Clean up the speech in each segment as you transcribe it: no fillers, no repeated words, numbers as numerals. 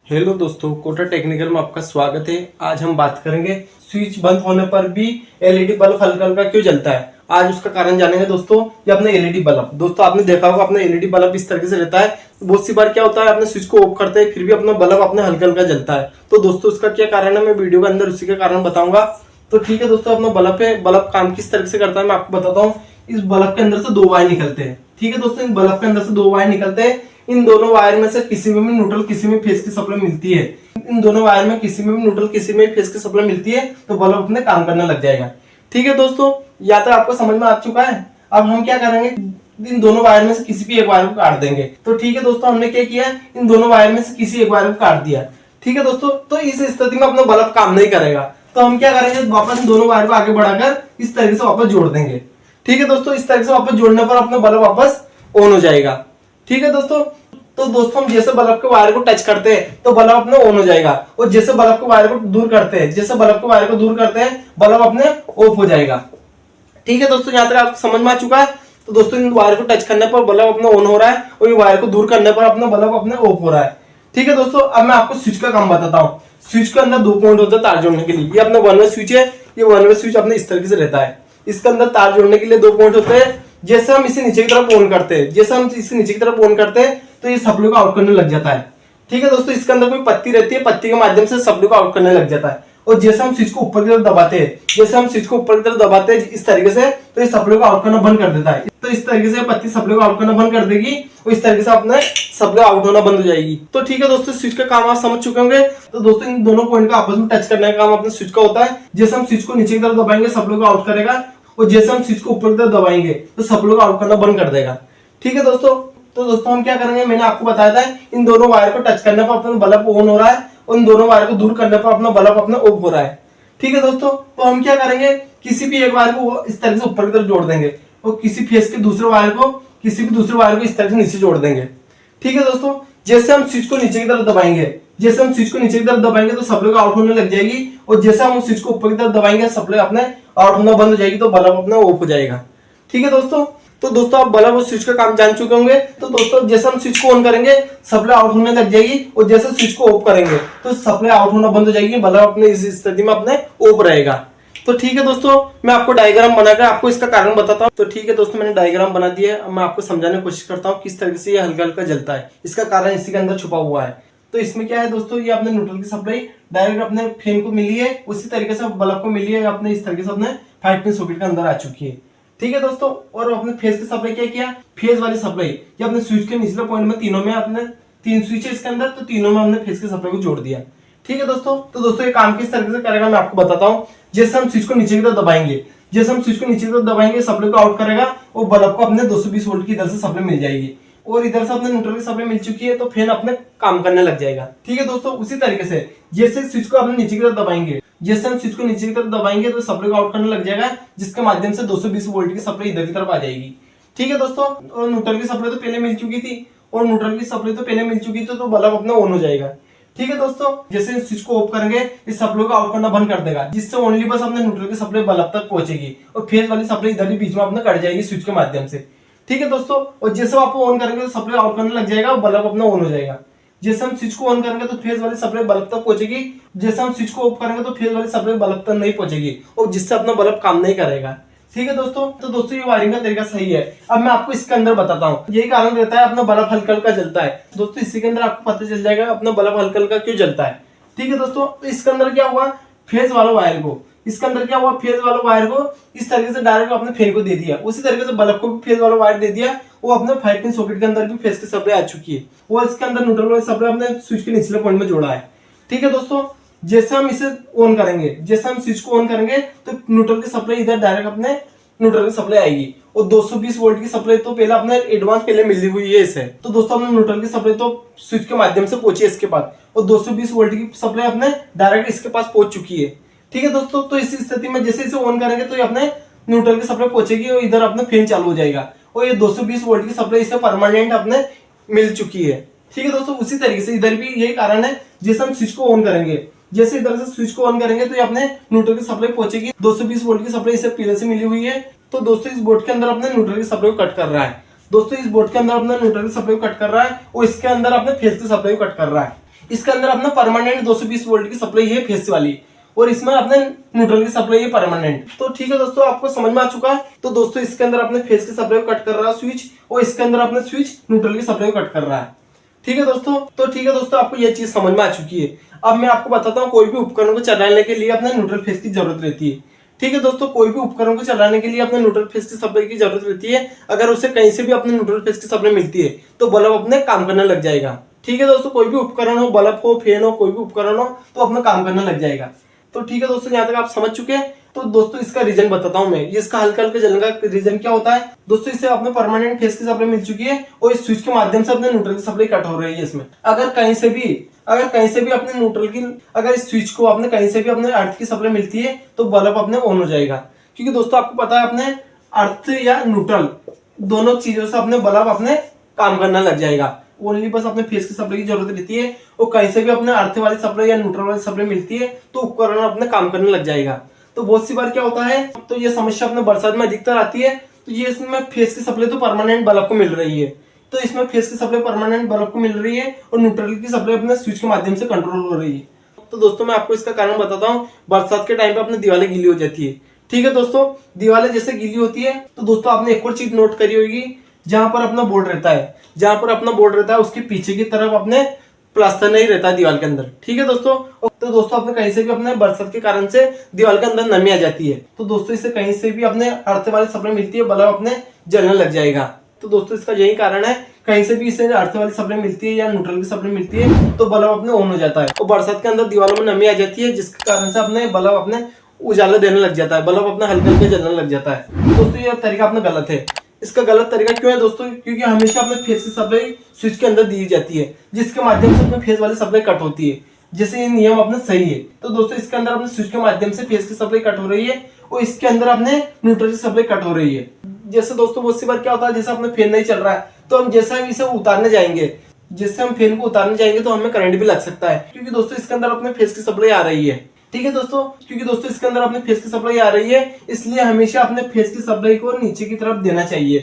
Hello दोस्तों, Kota technical में आपका स्वागत है। आज हम बात करेंगे स्विच बंद होने पर भी एलईडी बल्ब हल्का हल्का क्यों जलता है। आज उसका कारण जानेंगे दोस्तों। ये अपने एलईडी बल्ब, दोस्तों आपने देखा होगा अपना एलईडी बल्ब इस तरीके से रहता है। बहुत सी बार क्या होता है, अपने स्विच को ऑफ करते हैं फिर भी अपना बल्ब अपने हल्का हल्का जलता है। तो दोस्तों उसका क्या कारण है, मैं वीडियो के अंदर उसी के कारण बताऊंगा। तो ठीक है दोस्तों, अपना बल्ब काम किस तरीके से करता है मैं आपको बताता हूँ। इस बल्ब के अंदर से दो वायर निकलते हैं। ठीक है दोस्तों, इन बल्ब के अंदर से दो वायर निकलते हैं। इन दोनों वायर में से किसी में भी न्यूट्रल, किसी में फेज की सप्लाई मिलती है। इन दोनों वायर में किसी में भी न्यूट्रल, किसी में फेज की सप्लाई मिलती है तो बल्ब अपने काम करने लग जाएगा। ठीक है दोस्तों, या तो आपको समझ में आ चुका है। अब हम क्या करेंगे, इन दोनों वायर में से किसी भी एक वायर को काट देंगे। तो ठीक है दोस्तों, हमने क्या किया, इन दोनों वायर में से किसी एक वायर को काट दिया। ठीक है दोस्तों, तो इस स्थिति में अपना बल्ब काम नहीं करेगा। तो हम क्या करेंगे, वापस इन दोनों वायर को आगे बढ़ाकर इस तरीके से वापस जोड़ देंगे। ठीक है दोस्तों, इस तरीके से वापस जोड़ने पर अपना बल्ब वापस ऑन हो जाएगा। ठीक है दोस्तों, तो दोस्तों हम जैसे बल्ब के वायर को टच करते हैं तो बल्ब अपने ऑन हो जाएगा, और जैसे बल्ब के वायर को दूर करते हैं, जैसे बल्ब के वायर को दूर करते हैं बल्ब अपने ऑफ हो जाएगा। ठीक है दोस्तों, यहाँ तक आपको समझ में आ चुका है। तो दोस्तों इन वायर को टच करने पर बल्ब अपने ऑन हो रहा है, और ये वायर को दूर करने पर अपना बल्ब अपने ऑफ हो रहा है। ठीक है दोस्तों, अब मैं आपको स्विच का काम बताता हूँ। स्विच के अंदर दो पॉइंट होते हैं तार जोड़ने के लिए। ये अपना वन वे स्विच है। ये वन वे स्विच अपने इस तरीके से रहता है। इसके अंदर तार जोड़ने के लिए दो पॉइंट होते हैं। जैसे हम इसे नीचे की तरफ ऑन करते हैं, जैसे हम इसे नीचे की तरफ ऑन करते हैं तो ये सप्लाई को आउट करने लग जाता है। ठीक है दोस्तों, इसके अंदर कोई पत्ती रहती है, पत्ती के माध्यम से सप्लाई को आउट करने लग जाता है। और जैसे हम स्विच को ऊपर की तरफ दबाते हैं, जैसे हम स्विच को ऊपर की तरफ दबाते हैं इस तरीके से, तो ये सप्लाई को आउट करना बंद कर देता है। तो इस तरीके से पत्ती सप्लाई को आउट करना बंद कर देगी, और इस तरीके से अपने सप्लाई आउट होना बंद हो जाएगी। तो ठीक है दोस्तों, स्विच का काम आप समझ चुके होंगे। तो दोस्तों इन दोनों पॉइंट का आपस में टच करने का काम अपने स्विच का होता है। जैसे हम स्विच को नीचे की तरफ दबाएंगे सप्लाई को आउट करेगा, और जैसे हम स्विच को ऊपर की तरफ दबाएंगे तो सप्लाई को आउट करना बंद कर देगा। ठीक है दोस्तों, तो दोस्तों हम क्या करेंगे, मैंने आपको बताया था इन दोनों वायर को टच करने पर अपना बल्ब ऑन हो रहा है, और इन दोनों वायर को दूर करने पर अपना बल्ब अपना ऑफ हो रहा है। ठीक है दोस्तों, तो हम क्या करेंगे, किसी भी एक वायर को इस तरह से ऊपर की तरफ जोड़ देंगे, और किसी फेस के दूसरे वायर को, किसी भी दूसरे वायर को इस तरह से नीचे जोड़ देंगे। ठीक है दोस्तों, जैसे हम स्विच को नीचे की तरफ दबाएंगे, जैसे हम स्विच को नीचे की तरफ दबाएंगे तो सप्लाई को आउट होने लग जाएगी, और जैसे हम स्विच को ऊपर की तरफ दबाएंगे सप्लाई अपने आउट होना बंद हो जाएगी, तो बल्ब अपना ऑफ हो जाएगा। ठीक है दोस्तों, तो दोस्तों आप बल्ब और स्विच का काम जान चुके होंगे। तो दोस्तों जैसे हम स्विच को ऑन करेंगे सप्लाई आउट होने लग जाएगी, और जैसे स्विच को ऑफ करेंगे तो सप्लाई आउट होना बंद हो जाएगी, बल्ब अपने इस स्थिति में अपने ऑफ रहेगा। तो ठीक है दोस्तों, मैं आपको डायग्राम बनाकर आपको इसका कारण बताता हूँ। तो ठीक है दोस्तों, मैंने डायग्राम बना दिया है। अब मैं आपको समझाने की कोशिश करता हूँ किस तरीके से ये हल्का हल्का जलता है। इसका कारण इसी के अंदर छुपा हुआ है। तो इसमें क्या है दोस्तों, ये अपने न्यूट्रल की सप्लाई डायरेक्ट अपने फैन को मिली है, उसी तरीके से बल्ब को मिली है, अपने इस तरीके से अपने 5 पिन सॉकेट के अंदर आ चुकी है। ठीक है दोस्तों, और अपने फेज की सप्लाई क्या किया, फेज वाली सप्लाई ये अपने स्विच के निचले पॉइंट में, तीनों में अपने 3 स्विच है इसके अंदर, तो तीनों में हमने फेज की सप्लाई को जोड़ दिया। ठीक है दोस्तों, तो दोस्तों ये काम किस तरीके से करेगा मैं आपको बताता हूँ। जैसे हम स्विच को नीचे की तरफ दबाएंगे, जैसे हम स्विच को नीचे की तरफ दबाएंगे सप्लाई को आउट करेगा, और बल्ब को अपने 220 वोल्ट की इधर से सप्लाई मिल जाएगी, और इधर से अपने न्यूट्रल की सप्लाई मिल चुकी है, तो फैन अपने काम करने लग जाएगा। ठीक है दोस्तों, उसी तरीके से जैसे स्विच को अपने नीचे की तरफ दबाएंगे, जैसे हम स्विच को नीचे की तरफ दबाएंगे तो सप्लाई को आउट करने लग जाएगा, जिसके माध्यम से 220 वोल्ट की सप्लाई इधर की तरफ आ जाएगी। ठीक है दोस्तों, और न्यूट्रल की सप्लाई तो पहले मिल चुकी थी, और न्यूट्रल की सप्लाई तो पहले मिल चुकी थी, तो बल्ब अपना ऑन हो जाएगा। ठीक है दोस्तों, जैसे स्विच को ऑफ करेंगे इस सप्लाई को आउट करना बंद कर देगा, जिससे ओनली बस अपने न्यूट्रल की सप्लाई बल्ब तक पहुंचेगी, और फेज वाली सप्लाई इधर ही बीच में अपना कट जाएगी स्विच के माध्यम से। ठीक है दोस्तों, और जैसे आप ऑन करेंगे तो सप्लाई आउट करने लग जाएगा, बल्ब अपना ऑन हो जाएगा। जैसे हम स्विच को ऑन करेंगे तो फेज वाली सप्लाई बल्ब तक पहुंचेगी, जैसे हम स्विच को ऑफ करेंगे तो फेज वाली सप्लाई बल्ब तक नहीं पहुंचेगी, और जिससे अपना बल्ब काम नहीं करेगा। ठीक है दोस्तों, तो दोस्तों ये वायरिंग का तरीका सही है। अब मैं आपको इसके अंदर बताता हूँ, यही कारण रहता है अपना बल्ब हल्का हल्का जलता है। दोस्तों इसी के अंदर आपको पता चल जाएगा अपना बल्ब हल्का हल्का क्यों जलता है। ठीक है दोस्तों, तो इसके अंदर क्या हुआ, फेज वाला वायर को, इसके अंदर क्या हुआ, फेज वाला वायर को इस तरीके से डायरेक्ट अपने फैन को दे दिया, उसी तरीके से बल्ब को भी फेज वाला वायर दे दिया, वो अपने 5 पिन सॉकेट के अंदर भी फेज की सप्लाई आ चुकी है, वो इसके अंदर न्यूट्रल वाली सप्लाई अपने स्विच के निचले पॉइंट में जोड़ा है। ठीक है दोस्तों, जैसे हम इसे ऑन करेंगे, जैसे हम स्विच को ऑन करेंगे तो न्यूट्रल की सप्लाई इधर डायरेक्ट अपने न्यूट्रल की सप्लाई आएगी, और 220 वोल्ट की सप्लाई तो पहले अपने एडवांस पहले मिली हुई है इसे। तो दोस्तों अपने न्यूट्रल की सप्लाई तो स्विच के माध्यम से पहुंची है इसके पास, और 220 वोल्ट की सप्लाई अपने डायरेक्ट इसके पास पहुंच चुकी है। ठीक है दोस्तों, तो इस स्थिति में जैसे इसे ऑन करेंगे तो ये अपने न्यूट्रल की सप्लाई पहुंचेगी, और इधर अपने फैन चालू हो जाएगा, और ये 220 वोल्ट की सप्लाई इसे परमानेंट अपने मिल चुकी है। ठीक है दोस्तों, उसी तरीके से इधर भी यही कारण है। जैसे हम स्विच को ऑन करेंगे, जैसे इधर से स्विच को ऑन करेंगे तो ये अपने न्यूट्रल की सप्लाई पहुंचेगी, 220 वोल्ट की सप्लाई इसे पहले से मिली हुई है। तो दोस्तों इस बोर्ड के अंदर अपने न्यूट्रल की सप्लाई को कट कर रहा है। दोस्तों इस बोर्ड के अंदर अपने न्यूट्रल की सप्लाई को कट कर रहा है, और इसके अंदर अपने फेज की सप्लाई को कट कर रहा है। इसके अंदर अपना परमानेंट 220 वोल्ट की सप्लाई है फेस वाली, और इसमें अपने न्यूट्रल की सप्लाई है परमानेंट। तो ठीक है दोस्तों, आपको समझ में आ चुका है। तो दोस्तों इसके अंदर अपने फेस की सप्लाई को कट कर रहा है स्विच, और इसके अंदर अपने स्विच न्यूट्रल की सप्लाई को कट कर रहा है। ठीक है दोस्तों, तो ठीक है दोस्तों, आपको ये चीज समझ में आ चुकी है। अब मैं आपको बताता हूँ कोई भी उपकरण को चलाने के लिए अपने न्यूट्रल फेस की जरूरत रहती है। ठीक है दोस्तों, कोई भी उपकरण को चलाने के लिए अपने न्यूट्रल फेस की सप्लाई की जरूरत रहती है। अगर उसे कहीं से भी अपने न्यूट्रल फेस की सप्लाई मिलती है तो बल्ब अपने काम करने लग जाएगा। ठीक है दोस्तों, कोई भी उपकरण हो, बल्ब हो, फैन हो, कोई भी उपकरण हो, तो अपना काम करने लग जाएगा। तो ठीक है दोस्तों, यहाँ तक आप समझ चुके हैं। तो दोस्तों इसका रीजन बताता हूँ मैं, इसका हल्का हल्का जलने का रीजन क्या होता है। दोस्तों इसे अपने परमानेंट फेस की सप्लाई मिल चुकी है, और इस स्विच के माध्यम से अपने न्यूट्रल की सप्लाई कट हो रही है। इसमें अगर कहीं से भी अपने न्यूट्रल की, अगर इस स्विच को अपने कहीं से भी अपने अर्थ की सप्लाई मिलती है तो बल्ब अपने ऑन हो जाएगा। क्योंकि दोस्तों आपको पता है अपने अर्थ या न्यूट्रल दोनों चीजों से अपने बल्ब अपने काम करना लग जाएगा। ओनली बस अपने फेस की सप्लाई की जरूरत रहती है, और कहीं से भी अपने अर्थ वाली सप्लाई या न्यूट्रल वाली सप्लाई मिलती है तो उपकरण अपने काम करने लग जाएगा। तो बहुत सी बार क्या होता है, तो ये समस्या अपने बरसात में अधिकतर आती है। तो ये इसमें फेस की सप्लाई तो परमानेंट बल्ब को मिल रही है, तो इसमें फेस की सप्लाई परमानेंट बल्ब को मिल रही है, और न्यूट्रल की सप्लाई अपने स्विच के माध्यम से कंट्रोल हो रही है। तो दोस्तों मैं आपको इसका कारण बताता हूँ। बरसात के टाइम पे अपनी दीवारें गीली हो जाती है। ठीक है दोस्तों, दीवारें जैसे गीली होती है तो दोस्तों आपने एक और चीज नोट करी होगी, जहां पर अपना बोर्ड रहता है, उसके पीछे की तरफ अपने प्लास्टर नहीं रहता दीवार के अंदर। ठीक है दोस्तों, तो दोस्तों अपने कहीं से भी अपने बरसात के कारण से दीवार के अंदर नमी आ जाती है, तो दोस्तों इसे कहीं से भी अपने अर्थ वाली सप्लाई मिलती है, बल्ब अपने जलने लग जाएगा। तो दोस्तों इसका यही कारण है, कहीं से भी इसे अर्थ वाली सप्लाई मिलती है या न्यूट्रल की सप्लाई मिलती है तो बल्ब अपने ऑन हो जाता है, और बरसात के अंदर दीवारों में नमी आ जाती है, जिसके कारण से अपने बल्ब अपने उजाला देने लग जाता है, बल्ब अपना हल्के हल्के जलने लग जाता है। दोस्तों ये तरीका अपना गलत है। इसका गलत तरीका क्यों है दोस्तों, क्योंकि हमेशा अपने फेस की सप्लाई स्विच के अंदर दी जाती है, जिसके माध्यम से अपने फेस वाली सप्लाई कट होती है। जैसे ये नियम अपने सही है, तो दोस्तों इसके अंदर अपने स्विच के माध्यम से फेस की सप्लाई कट हो रही है, और इसके अंदर अपने न्यूट्रल की सप्लाई कट हो रही है। जैसे दोस्तों बहुत सी बार क्या होता है, जैसे अपने फैन नहीं चल रहा है तो हम जैसे हम इसे उतारने जाएंगे, तो हमें करंट भी लग सकता है, क्योंकि दोस्तों इसके अंदर अपने फेस की सप्लाई आ रही है। ठीक है दोस्तों, क्योंकि दोस्तों इसके अंदर अपने फेस की सप्लाई आ रही है, इसलिए हमेशा अपने फेस की सप्लाई को नीचे की तरफ देना चाहिए।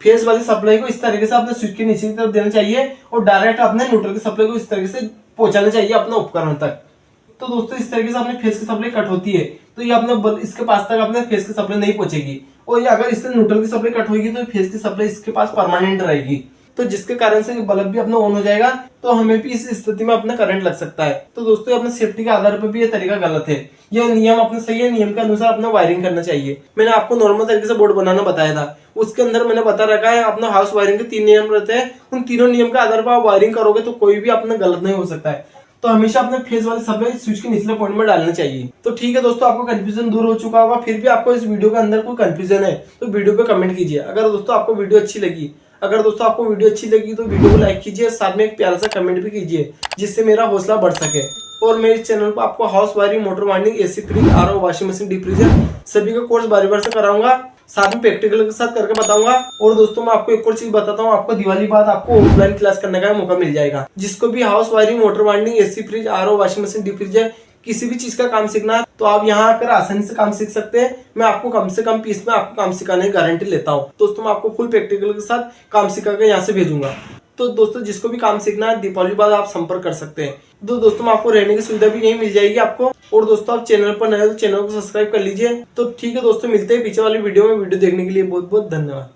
फेस वाली सप्लाई को इस तरीके से अपने स्विच के नीचे की तरफ देना चाहिए, और डायरेक्ट अपने न्यूट्रल की सप्लाई को इस तरीके से पहुंचाना चाहिए अपने उपकरण तक। तो दोस्तों इस तरीके से अपने फेस की सप्लाई कट होती है, तो ये अपने इसके पास तक अपने फेस की सप्लाई नहीं पहुंचेगी, और ये अगर इससे न्यूट्रल की सप्लाई कट होगी तो फेस की सप्लाई इसके पास परमानेंट रहेगी, तो जिसके कारण से बल्ब भी अपना ऑन हो जाएगा, तो हमें भी इस स्थिति में अपना करंट लग सकता है। तो दोस्तों अपने सेफ्टी के आधार पर भी ये तरीका गलत है। यह नियम अपने सही है, नियम के अनुसार अपना वायरिंग करना चाहिए। मैंने आपको नॉर्मल तरीके से बोर्ड बनाना बताया था, उसके अंदर मैंने बता रखा है अपना हाउस वायरिंग के 3 नियम रहते हैं, उन तीनों नियम के आधार पर आप वायरिंग करोगे तो कोई भी अपना गलत नहीं हो सकता है। तो हमेशा अपने फेस वाली सप्लाई स्विच के निचले पॉइंट में डालना चाहिए। तो ठीक है दोस्तों, आपको कंफ्यूजन दूर हो चुका होगा। फिर भी आपको इस वीडियो के अंदर कोई कंफ्यूजन है तो वीडियो पे कमेंट कीजिए। अगर दोस्तों आपको वीडियो अच्छी लगी तो वीडियो को लाइक कीजिए, साथ में एक प्यारा सा कमेंट भी कीजिए, जिससे मेरा हौसला बढ़ सके। और मेरे इस चैनल पर आपको house wiring, motor wiring, AC, fridge, RO, washing machine, deep freezer सभी का कोर्स बारी से कराऊंगा, साथ में प्रैक्टिकल के साथ करके बताऊंगा। और दोस्तों मैं आपको एक और चीज बताता हूँ, आपको दिवाली बाद आपको ऑफलाइन क्लास करने का मौका मिल जाएगा। जिसको भी house wiring, motor wiring, AC, fridge, RO, washing machine, deep freezer किसी भी चीज का काम सीखना है तो आप यहाँ आकर आसानी से काम सीख सकते हैं। मैं आपको कम से कम फीस में आपको काम सिखाने की गारंटी लेता हूँ। दोस्तों मैं आपको फुल प्रैक्टिकल के साथ काम सिखा कर यहाँ से भेजूंगा। तो दोस्तों जिसको भी काम सीखना है दीपावली बाद आप संपर्क कर सकते हैं। तो दोस्तों में आपको रहने की सुविधा भी यही मिल जाएगी आपको। और दोस्तों आप चैनल पर नए हो तो चैनल को सब्सक्राइब कर लीजिए। तो ठीक है दोस्तों, मिलते हैं पीछे वाली वीडियो में। वीडियो देखने के लिए बहुत बहुत धन्यवाद।